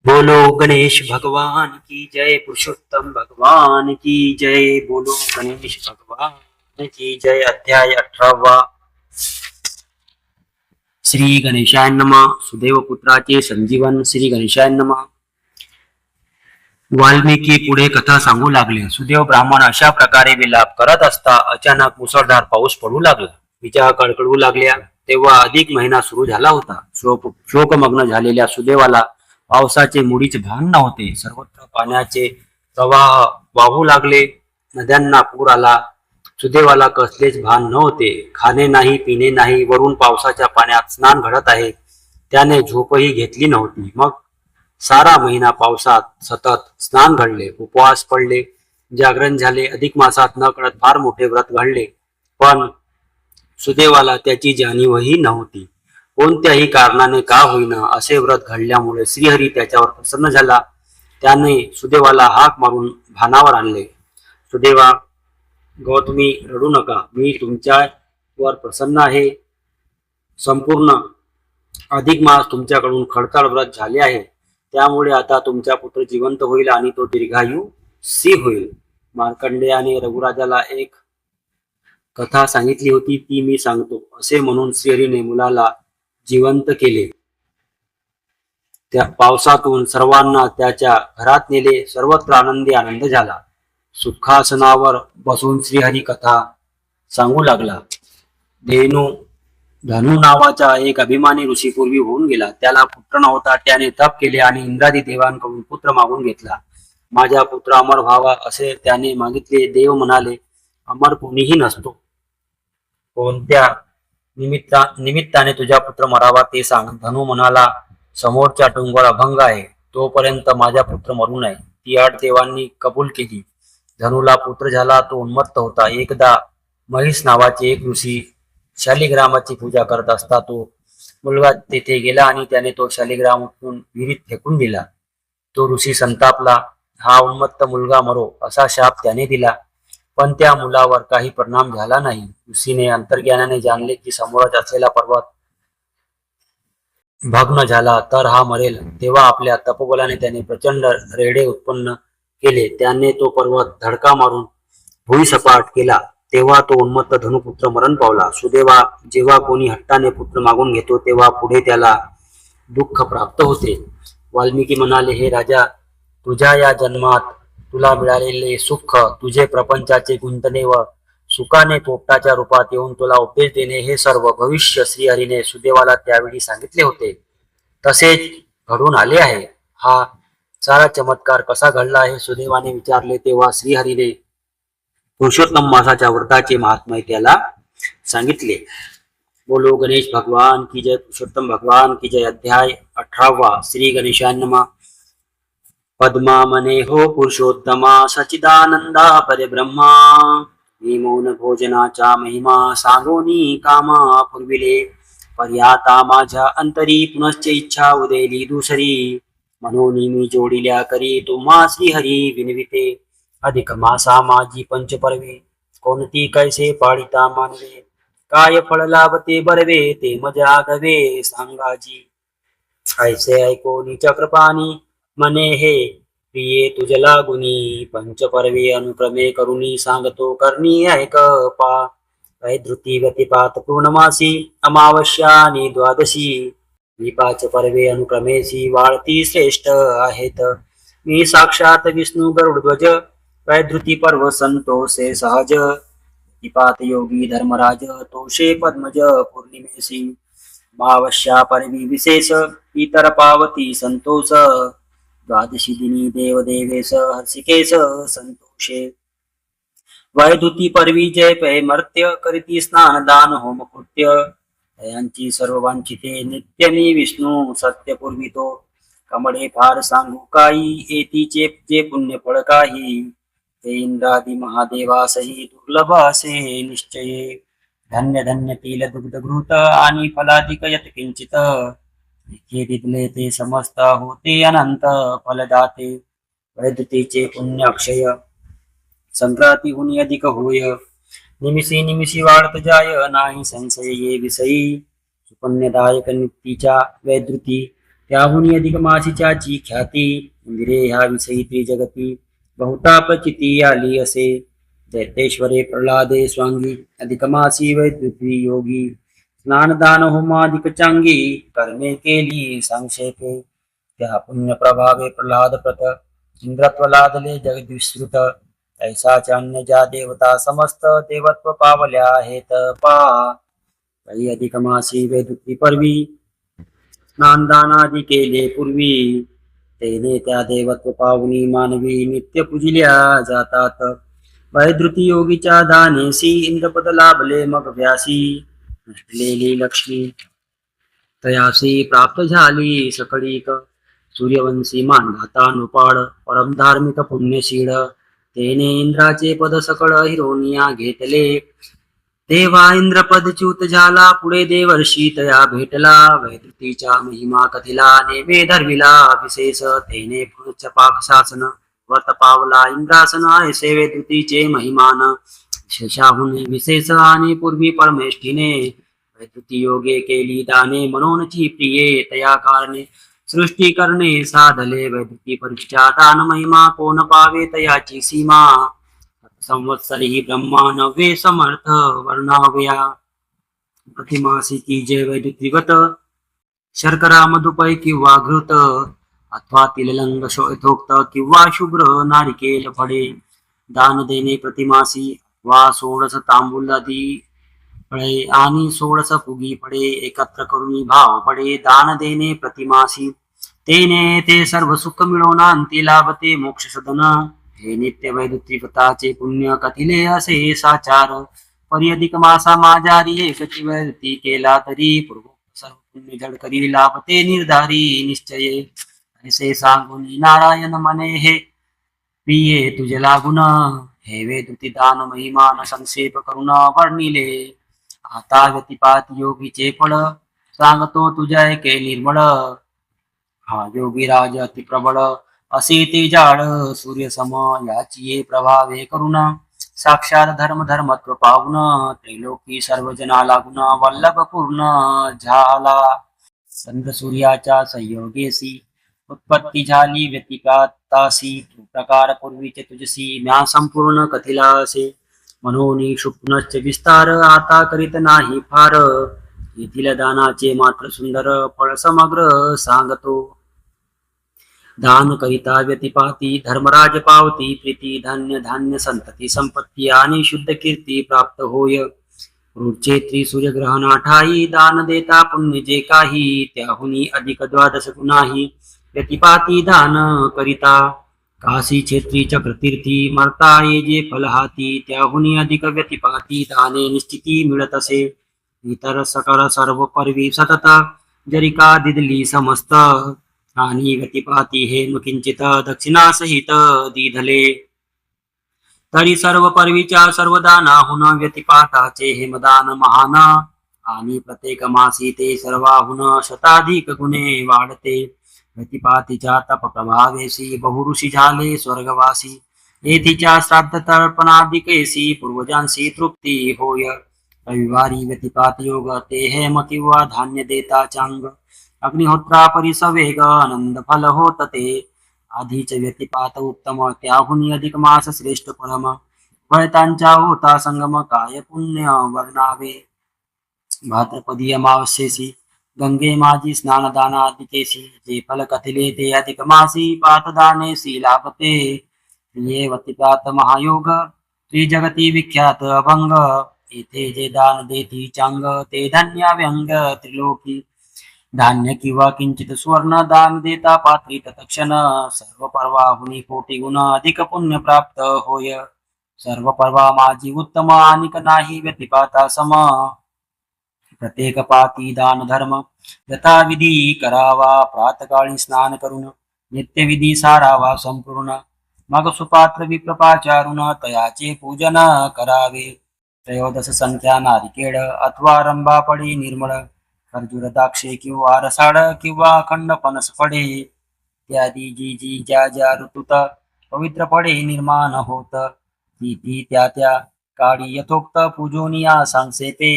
बोलो गणेश भगवान की जय, पुरुषोत्तम भगवान की जय। बोलो गणेश भगवान की जय। अध्याय 18। श्री गणेशाय नमः। सुदेव पुत्राचे संजीवन। श्री गणेशाय नमः। वाल्मिकी पुढे कथा सांगू लागले। सुदेव ब्राह्मण अशा प्रकारे विलाप करत असता अचानक मुसळधार पाऊस पडू लागला। विजा कडकडू लागल्या। तेव्हा अधिक महिना सुरू झाला होता। शोकमग्न झालेल्या सुदेवाला पावसाचे मुळीच भान नव्हते। सर्वत्र पाण्याचे प्रवाह वाहू लागले। नद्यांना पूर आला। सुदेवाला कसलेच भान नव्हते। खाणे नाही, पिणे नाही, वरून पावसाच्या पाण्यात स्नान घडत आहे। त्याने झोपही घेतली नव्हती। मग सारा महिना पावसात सतत स्नान घडले, उपवास पडले, जागरण झाले। अधिक मासात न कळत फार मोठे व्रत घडले, पण सुदेवाला त्याची जाणीवही नव्हती। कोणत्याही कारणाने का होईना असे व्रत घडल्यामुळे श्रीहरी त्याच्यावर प्रसन्न झाला। त्याने सुदेवाला हाक मारून भानावर आणले। सुदेवा, गौतमी, रडू नका, मी तुमच्यावर प्रसन्न आहे। संपूर्ण अधिक मास तुमच्याकडून खडताळ व्रत झाले आहे, त्यामुळे आता तुमचा पुत्र जिवंत होईल आणि तो दीर्घायू सी होईल। मार्कंडेयाने रघुराजाला एक कथा सांगितली होती, ती मी सांगतो, असे म्हणून श्रीहरीने मुलाला जिवंत केले। त्या पावसातून सर्वांना त्याच्या घरात नेले। सर्वत्र आनंदी आनंद झाला। सुखासनावर बसून श्रीहरी कथा सांगू लागला। धनु नावाचा एक अभिमानी ऋषी पूर्वी होऊन गेला। त्याला पुत्र नव्हता। त्याने तप केले आणि इंद्रादी देवांकडून पुत्र मागून घेतला। माझा पुत्र अमर व्हावा असे त्याने मागितले। देव म्हणाले, अमर कोणीही नसतो। कोणत्या निमित्ताने तुझा पुत्र मरावा ते सांग। धनु म्हणाला, समोरच्या डोंगर अभंग आहे, तोपर्यंत माझा पुत्र मरू नये। ती अट देवांनी कबूल केली। धनुला पुत्र झाला। तो उन्मत्त होता। एकदा महिष नावाचे एक ऋषी शालिग्रामाची पूजा करत असता तो मुलगा तेथे गेला आणि त्याने तो शालिग्राम उचलून विहिरीत फेकून दिला। तो ऋषी संतापला। हा उन्मत्त मुलगा मरो असा शाप त्याने दिला, पण त्या मुलावर काही परिणाम झाला नाही। ऋषीने अंतर्ज्ञानाने जाणले की समोरच असलेला पर्वत भग्न झाला तर हा मरेल। तेव्हा आपल्या तपोबलाने त्याने प्रचंड रेडे उत्पन्न केले। त्याने तो पर्वत धडका मारून भुईसपाट केला। तेव्हा तो उन्मत्त धनुपुत्र मरण पावला। सुदेवा, जेव्हा कोणी हट्टाने पुत्र मागून घेतो तेव्हा पुढे त्याला दुःख प्राप्त होते। वाल्मिकी म्हणाले, हे राजा, तुझ्या या जन्मात तुला मिळालेले सुख, तुझे प्रपंचाचे गुंतणे व सुखाने पोपटाच्या रूपात येऊन तुला उपदेश देणे, हे सर्व भविष्य श्रीहरीने सुदेवाला त्यावेळी सांगितले होते, तसेच घडून आले आहे। हा सारा चमत्कार कसा घडला हे सुदेवाने विचारले। तेव्हा श्रीहरीने पुरुषोत्तम मासाच्या व्रताचे महात्म्य त्याला सांगितले। बोलो गणेश भगवान की जय, पुरुषोत्तम भगवान की जय। अध्याय 18। श्री गणेशाय नमः। पद्मा मने हो पुरुषोत्तमा, सचिदानंदा परब्रह्मा, मी मौन भोजनाचा महिमा सांगोनी कामा पुरविले। पर्याता माझ्या अंतरी पुनश्च इच्छा उदेली दुसरी, म्हणून मी जोडिल्या करी तुम्हा श्रीहरी विनविते। अधिक मासा माझी पंचपर्वे, कोणती कैसे पाळिता मानवे, काय फळ लाभते बरवे ते मज आगवे सांगाजी। ऐसे ऐकोनी चक्रपाणी मने हे प्रिये तुझ लागुनी, पंचपर्वे अनुक्रमे करुणी सांगतो करणी ऐक पा। वैधृती व्यतिपात पूर्णमासी, अमावस्या आणि द्वादशी, ही 5 पर्वे अनुक्रमेशी वाळती श्रेष्ठ आहेत। मी साक्षात विष्णू गरुडध्वज, वैधृती पर्व संतोषे सहज, प्रतिपात योगी धर्मराज तोषे पद्मज पौर्णिमेसी। अमावस्या पर्वी विशेष, इतर पावती संतोष, द्वादशी दिनी देवदेवेश हर्षिकेश संतोषे। वैधृती पर्वी जय पै मर्त्य, करीती स्नान दान होम कृत्य, यांची सर्व वांछिते नित्य मी विष्णू सत्य पूर्वितो। कमळे फार सांगू काही, येतीचे जे पुण्य फळ काही, ते इंद्रादी महादेवासही दुर्लभ असे निश्चये। धन्य धन्य तिल दुग्ध घृत आणि फलाधिक यत किंचित, दिले ते समस्त होते अनंत फलदाते। वैधृतीचे पुण्य अक्षय, संक्रांतीहून अधिक होय, निमिषी निमिषी वाढत जाय, नाही संशय ये विषयी। सुपुण्यदायक नित्तीच्या वैधृती, त्याहुनी अधिक मासिच्याची ख्याती इंदिरे ह्या विषयी त्रिजगती बहुता प्रचिती आली असे. दैतेश्वरे प्रल्हादे स्वांगी अधिक मासी वैद्युती योगी स्नानदान होमाधिक चांगी कर्मे केली संक्षेपे. त्या पुण्य प्रभावे प्रल्हाद प्रत इंद्रत्व लादले जगद्विस्तृत. ऐसाच अन्य ज्या देवता समस्त देवत्व पावल्या आहेत पहा. काही अधिक मासी वैद्युती पर्वी स्नानदानादि केले पूर्वी. तेने त्या देवत्व पावनी मानवी नित्य पूजिल्या जातात. वैद्युती योगीच्या दानेसी इंद्रपद लाभले मग व्यासी. नसलेली लक्ष्मी तयासी प्राप्त झाली सकळीक. सूर्यवंशी मानधाता नृपाळ परम धार्मिक पुण्यशीळ. तेने इंद्राचे पद सकळ हिरोनिया घेतले. तेव्हा इंद्रपद च्युत झाला पुढे देवर्षी तया भेटला. वैद्युतीच्या महिमा कथिला नेमे धरविला विशेष. तेने पुढच पाक शासन व्रत पावला इंद्रासन. ऐसे वैद्युतीचे महिमान विशेषाहून विशेष आणि पूर्वी परमेष्ठीने. वैद्युती योगे केली दाने मनोनची प्रिये तया कारणे सृष्टी करणे साधले. वैद्युती परीक्षा दान महिमा कोण पावे तयाची सीमा. संवत्सरी ब्रह्मा नव्हे समर्थ वर्णाव्या. प्रतिमासी की जय वैद्युतिगत शर्करा मधुपै किंवा घृत अथवा तिललंग यथोक्त किंवा शुभ्र नारिकेल फळे. दान देणे प्रतिमासी वा 16 तांबूलादी फळे आणि 16 फुगी फळे एकत्र करून भाव पडे. दान देणे प्रतिमासी तेने ते सर्व सुख मिळवून अंती लाभते मोक्ष सदन. हे नित्य वैद्युतिगताचे पुण्य कथिले असे साचार. परी अधिक मासा माझारी एकची वैद्युती केला तरी पूर्व सर्व पुण्य जड करी लाभते निर्धारी निश्चये. ऐसे सांगून नारायण म्हणे हे प्रिये तुझे लागून. हे वैद्युती दान महिमान संक्षेप करून वर्णिले. आता व्यतिपात योगीचे फळ सांगतो तुझ्या एके निर्मळ. हा योगी राज अति प्रबळ असे ते जाळ सूर्यसम याची ये प्रभावे करुण. साक्षात धर्म धर्मत्व पाहुन त्रैलोकी सर्व जना लागून वल्लभ पूर्ण झाला. चंद्र सूर्याच्या संयोगेसी उत्पत्ती झाली व्यतिपातासी. प्रकार पूर्वीचे तुझसी म्या संपूर्ण कथिला असे. म्हणून क्षुप्नश्च विस्तार आता करीत नाही फार. येथील दानाचे मात्र सुंदर फळ समग्र सांगतो. दान करिता व्यतिपाती धर्मराज पावती प्रीती. धान्य धान्य संतती संपत्ती आणि शुद्ध कीर्ती प्राप्त होय. रूढचे सूर्यग्रहण ठाई दान देता पुण्य जे काही. त्याहुनी अधिक द्वादश गुणाही व्यतिपाती दान करिता. काशी क्षेत्री चक्रतीर्थी मरता ये जे फल हाती. त्याहुनी अधिक व्यतिपाती दाने निश्चिती मिळत असे. इतर सकळ सर्व पर्वी सतत जरिका दिदली समस्त. आणि व्यतिपाती हे किंचित दक्षिणासहित दिधले. तरी सर्व पर्वीच्या सर्व दानाहुन व्यतिपाताचे हेमदान महान. आणि प्रत्येक मासी ते सर्वाहुन शताधिक गुणे वाढते. व्यतिपातीच्या तप प्रभावेसी बहुऋषी झाले स्वर्गवासी. येथीच्या श्राद्ध तर्पणादिकेसी पूर्वजांशी तृप्ती होय. रविवारी व्यतिपात योग ते हेम किंवा धान्य देता चांग. अग्निहोत्रा परिसवेग आनंद फल होत ते. आधीच व्यतिपात उत्तम त्याहुनी अधिक मास श्रेष्ठ परम. फळतांच्या होता संगम काय पुण्य वर्णावे. भाद्रपदी अमावस्येसी गंगे माझी स्नानदानादिकेसी. जे फल कथिले ते अधिक मासी पातदानेसी लाभते. ये व्यतिपात महायोग त्रिजगती विख्यात अभंग. येथे जे दान देती चांग ते धन्य व्यंग त्रिलोकी. धान्य किंवा किंचित स्वर्ण दान देता पात्री तत्क्षण. सर्व पर्वाहुनी कोटी गुण अधिक पुण्य प्राप्त होय. सर्व पर्वा माझी उत्तम अनिक नाही व्यतिपाता सम. प्रत्येक पाती दान धर्म यथाविधी करावा. प्रातकाळी स्नान करून नित्यविधी सारावा संपूर्ण. मग सुपात्र विप्रपाचारुन तयाचे पूजन करावे. त्रयोदश संख्या नारिकेळ अथवा रंबा पडी निर्मळ. खर्जूर द्राक्षे किंवा रसाळ किंवा अखंड फणस फळे इत्यादी जी जी ज्या ज्या ऋतूत पवित्र फळे निर्माण होत. ती ती त्या त्या काळी यथोक्त पूजोनिया सांगसेपे.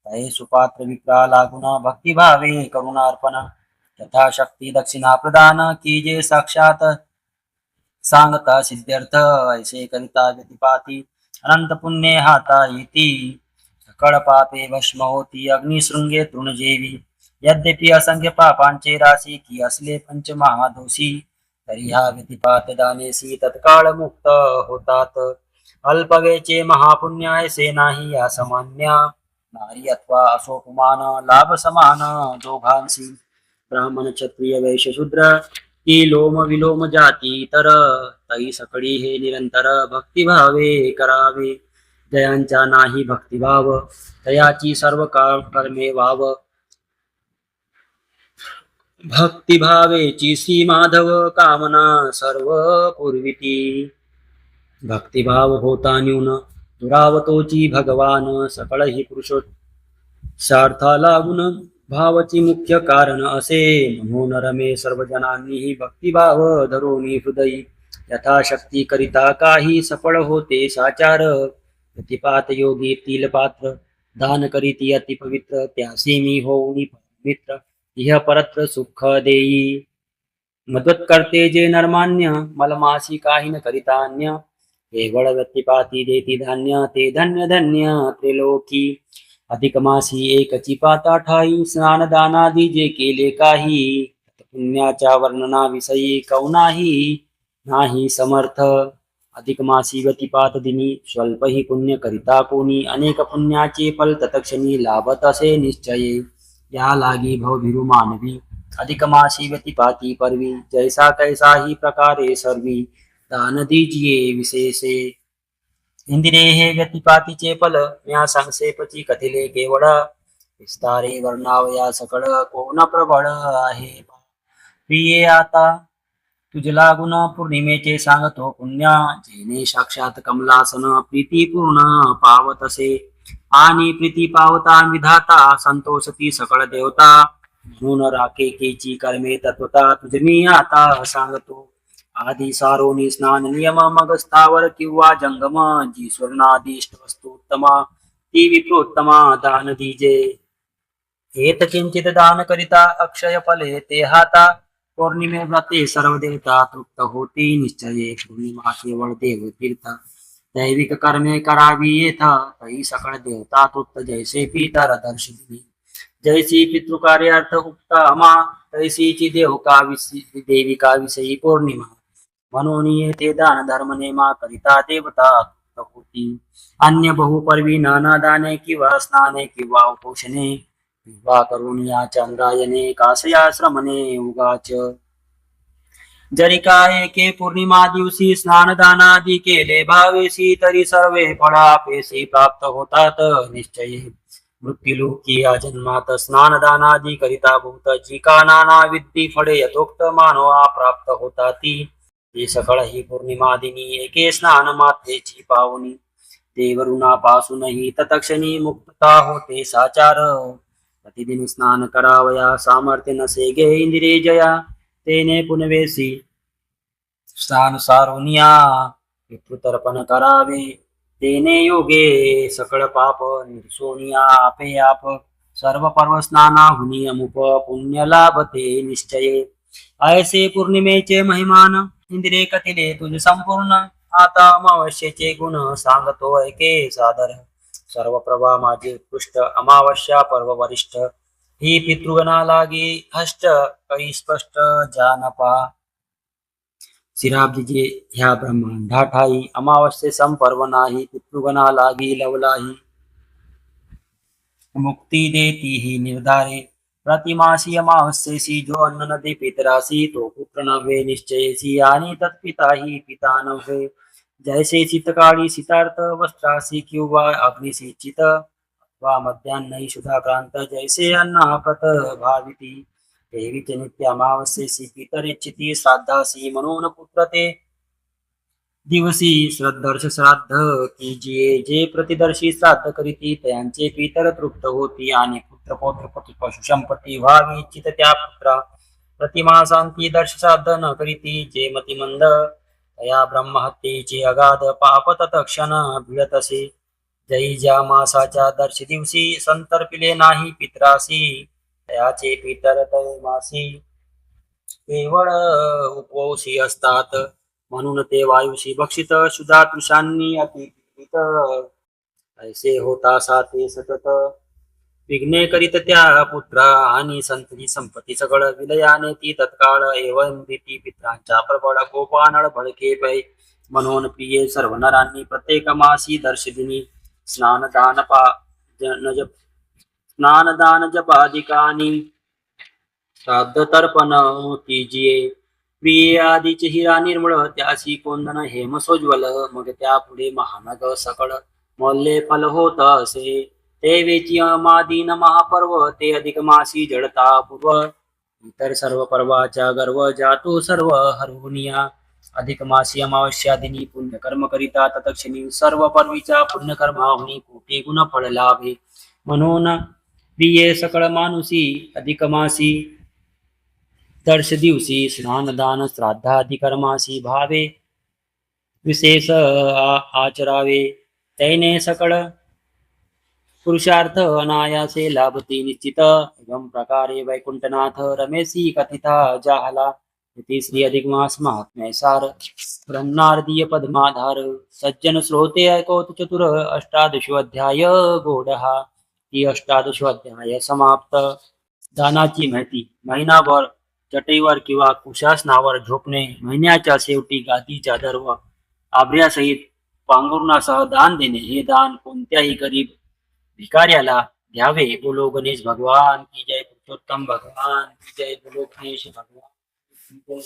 तये सुपात्र विप्रा लागून भक्तिभावे करुणार्पण. यथाशक्ती दक्षिणा प्रदान कीजे साक्षात सांगता सिद्ध्यर्थ ऐसे करिता व्यतिपाती अनंत पुण्ये हाता येती सकळ पापे भस्म होती अग्निशृंगे तृणजेवी यद्यपि असंख्य पापांचे राशी की असले पंचमहादोषी तरी हा व्यतिपात दानेसी तत्काळ मुक्त होतात अल्पवेचे महापुण्य ऐसे नाही या सामान्य नारी अथवा असोपमान लाभ समान दोघांसी ब्राह्मण क्षत्रिय वैश्य शूद्र ती लोम विलोम जाती तर तई सकळी हे निरंतर भक्तिभावे करावे जयांचा नाही भक्तिभाव तयाची सर्व कर्मे वाव भक्तिभावेची श्री माधव कामना सर्व पूर्विती भक्तिभाव होता न्यून दुरावतोची भगवान सकळ ही पुरुषोत्सार्था लागून भावची मुख्य कारण असे म्हणून रमे सर्वजनांनीही भक्तिभाव धरून हृदयी यथाशक्ती करिता काही सफळ होते साचार प्रतिपात योगी तील पात्र दान करीती अति पवित्र त्यासी मी होऊनी मित्र इह परत्र सुख देई मदत करते जे नरमान्य मलमासी काही न करितान्य केवळ व्यक्तिपाती देती धान्य ते धन्य धन्य त्रिलोकी अधिक मासी एकची पाता ठाई स्नान दानादी जे केले काही पुण्याच्या वर्णनाविषयी कौनाही नाही समर्थ अधिक मासी व्यतिपात दिनी स्वल्प ही पुण्य करिता कोणी अनेक पुण्याचे फल तत्क्षणी लाभत असे निश्चये या लागी भवभिरु मानवी अधिक मासी व्यतिपाती परवी जैसा कैसा ही प्रकारे सर्वी दान दीजिये विशेषे इंदिरे हे व्यतिपातीचे फल या संक्षेपची कथिले केवळ विस्तारे वर्णावया सकळ कोण प्रबळ आहे प्रिये आता तुझला गुण पौर्णिमेचे सांगतो पुण्य जेने साक्षात कमलासन प्रीतीपूर्ण पावतसे आणि प्रीती पावता विधाता संतोषती सकळ देवता म्हणून राखेची कर्मे तत्वता तुझे मी आता सांगतो आधी सारोनी स्नान नियम मग स्थावर किंवा जंगम जी स्वर्णादिष्ट वस्तू उत्तमा ती विप्रोत्तमा दान दीजे हेत किंचित दान करिता अक्षय फले ते हाता पौर्णिमे व्रते सर्व देवता तृप्त होती निश्चये पौर्णिमा केवळ देव तीर्थ दैविक कर्मे करावी येथ तई सकळ देवता तृप्त जैसे पितर दर्शनी जैसी पितृकार्यार्थ उत्तमा तैसीची देविका विषयी पौर्णिमा म्हणून येथे दान धर्म नेमा करिता देवता तृप्त होती अन्य बहुपर्वी नाना दाने किंवा स्नाने किंवा उपोषणे किंवा करून या चंद्रायने कासया श्रमणे उगाच जरी काय एके पौर्णिमा दिवशी स्नान दानादी केले भावेशी तरी सर्वे फळापेशी प्राप्त होतात निश्चये मृत्युलोकी या जन्मात स्नान दानादी करिता भूतची का नाना विद्धी फळे यथोक्त मानवा प्राप्त होताती ते सकळ ही पौर्णिमा दिनी एके स्नान मात्रेची पावनी देवरुणापासूनही तत्क्षणी मुक्तता होते साचार प्रतिदिन स्नान करावया सामर्थ्य नसे गे इंदिरे जया तेने पुनवेसी स्नान सारुनिया पितृतर्पण करावे तेने योगे सकळ पाप निर्सोनिया आपे आप सर्व पर्व स्नाना हुनी अमुप पुण्य लाभते निश्चये ऐसे पौर्णिमेचे महिमान इंदिरे कथिले तुझे संपूर्ण आता अमावस्येचे गुण सांगतो ऐके सादर सर्व प्रभा माझे उत्कृष्ट अमावस्या पर्व वरिष्ठ ही पितृगणा लागी हष्ट काही स्पष्ट जानपा शिराब्जे ह्या ब्रह्मांडा ठाई अमावस्ये संपर्व नाही पितृगणा लागी लवलाही मुक्ती देती ही निर्धारे प्रतिमासी अमावस्येसी जो अन्न नदी पितरासी तो पुत्र नव्हे निश्चयेसी आणि तत्पिता ही पिता नव्हे जैसे चितकाळी सितार्थ वस्त्रासी किंवा अग्निसिचित वा मध्यान्नही सुधाक्रांत जैसे अन्नाप्रत भाविती देवीचे नित्य अमावस्येसी पितरेच्छिती श्राद्धासी म्हणून पुत्र ते दिवसी श्रद्धर्ष श्राद्ध की जे प्रतिदर्शी श्राद्ध करीती त्यांचे पितर तृप्त होती आणि पुत्र पौत्र पशु संपत्ती व्हावी इच्छित त्या पुत्रा प्रतिमा शांती दर्श श्राद्ध न करीती जे मतिमंद तया ब्रह्महत्येचे अगाध पाप तत्क्षण भिडत असे जै ज्या मासाच्या दर्श दिवशी संतर्पिले नाही पित्रासी त्याचे पितर तैमासी केवळ उपवशी असतात, म्हणून ते वायुशी भक्षित शुद्धा तृषांनी अतिपीडित. ऐसे होता साते सतत विघ्ने करीत त्या पुत्रा आणि संतती संपत्ती सगळ विलयाने ती तत्काळ एवं भीती पित्रांच्या प्रबळ कोपानळ भडके पै. म्हणून प्रिये सर्व नरांनी प्रत्येक मासी दर्शदिनी स्नानदान पा जन स्नानदान जपादिकानी श्राद्ध तर्पण कीजिये. प्रिये आधीचे हिरा निर्मळ त्यासी कोंदण हेम सोज्वल. मग त्या पुढे महानग सकळ मौल्ये फल होत असे. ते वेची मादीन महापर्व ते अधिक मासी जडता पूर्व. इतर सर्व पर्वाच्या गर्व जातो सर्व हरहुनिया. अधिक मासी अमावस्या दिनी पुण्यकर्म करिता तत्क्षणी सर्व पर्वीच्या पुण्यकर्माहुनी कोटी गुण फळ लाभे. म्हणून प्रिये सकळ मानुसी अधिक मासी दर्श दिवशी स्नानदान श्राद्धादी कर्मासी भावे विशेष आचरावे. तैने सकळ पुरुषार्थ अनायासे लाभती निश्चित. एवं प्रकारे वैकुंठनाथ रमेशी कथिता जाहला. इति श्री अधिक मास महात्म्य सार ब्रह्मार्दीय पद्माधार. सज्जन श्रोते ऐकोत चतुर अष्टादशोध्याय गोडहा. ती अष्टादशोध्याय समाप्त. दानाची माहिती. महिनाभर चटईवर किंवा कुशासनावर झोपणे, महिन्याच्या शेवटी गादीच्या दर्व आभ्र्यासहित पांघरुणासह दान देणे. हे दान कोणत्याही गरीब भिकाऱ्याला द्यावे. बोलो गणेश भगवान की जय. पुरुषोत्तम भगवान की जय. बोलो गणेश भगवान की जय.